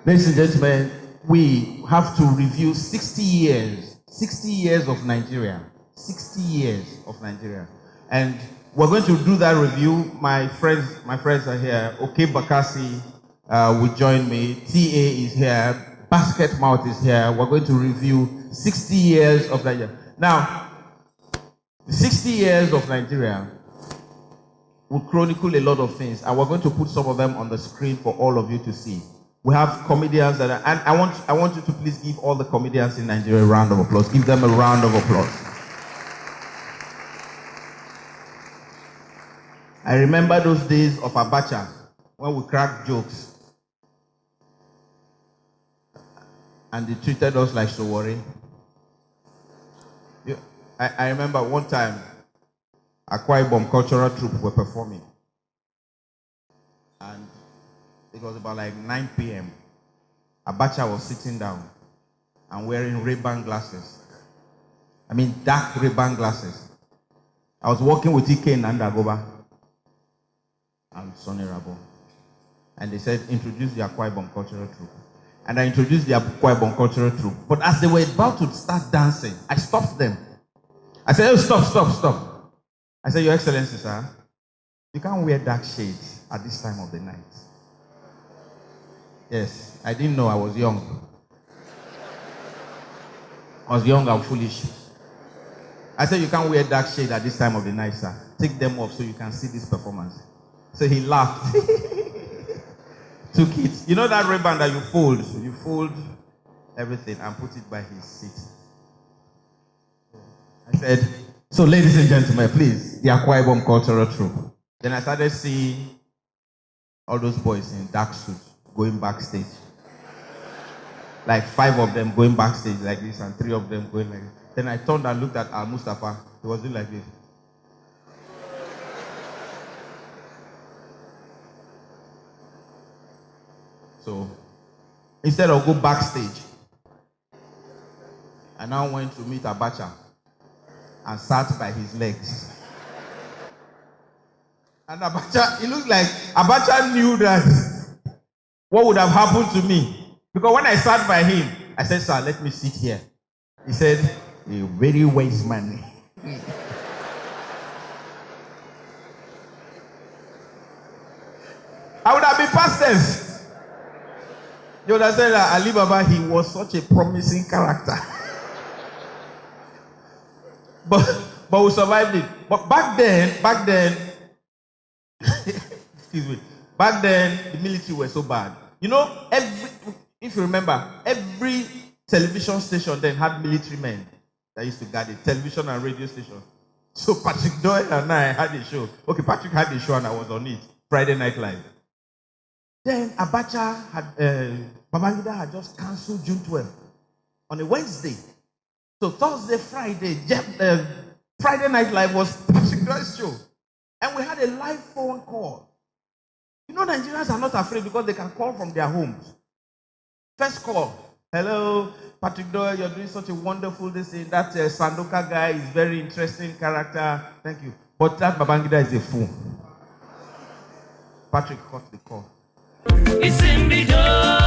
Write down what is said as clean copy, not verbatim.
Ladies and gentlemen, we have to review 60 years of Nigeria. 60 years of Nigeria. And we're going to do that review. My friends are here. Okay Bakasi will join me. TA is here. Basket Mouth is here. We're going to review 60 years of Nigeria. Now, 60 years of Nigeria will chronicle a lot of things, and we're going to put some of them on the screen for all of you to see. We have comedians that are, and I want you to please give all the comedians in Nigeria a round of applause. Give them a round of applause. I remember those days of Abacha when we cracked jokes and they treated us like Sowore. I remember one time Akwa Ibom cultural troupe were performing, and it was about like 9 p.m. Abacha was sitting down and wearing Ray-Ban glasses. I mean dark Ray-Ban glasses. I was working with Ike Nandagoba and Sonny Rabo, and they said, introduce the Akwa Ibom cultural troupe. And I introduced the Akwa Ibom cultural troupe. But as they were about to start dancing, I stopped them. I said, oh, stop. I said, Your Excellency, sir, you can't wear dark shades at this time of the night. Yes, I didn't know I was young. I was young and foolish. I said, you can't wear dark shades at this time of the night, sir. Take them off so you can see this performance. So he laughed. Took it. You know that ribbon that you fold everything and put it by his seat. I said, so ladies and gentlemen, please, the Akwa Ibom cultural troupe. Then I started seeing all those boys in dark suits going backstage. Like 5 of them going backstage like this and 3 of them going like this. Then I turned and looked at Al Mustafa. He was doing like this. So instead of go backstage, I now went to meet Abacha and sat by his legs. And Abacha, it looked like Abacha knew that what would have happened to me. Because when I sat by him, I said, sir, let me sit here. He said, you're very wise man. I would have been past tense. You would have said that Alibaba, he was such a promising character. But we survived it. But back then, excuse me, back then the military were so bad. You know, if you remember, every television station then had military men that used to guard it, television and radio station. So Patrick Doyle and I had a show. Okay, Patrick had a show and I was on it, Friday Night Live. Then Abacha Babangida had just cancelled June 12th on a Wednesday. So Thursday, Friday, Friday Night Live was Patrick Doyle's show. And we had a live phone call. You know, Nigerians are not afraid because they can call from their homes. First call. Hello, Patrick Doyle, you're doing such a wonderful thing. That Sandoka guy is very interesting character. Thank you. But that Babangida is a fool. Patrick caught the call. It's in the door.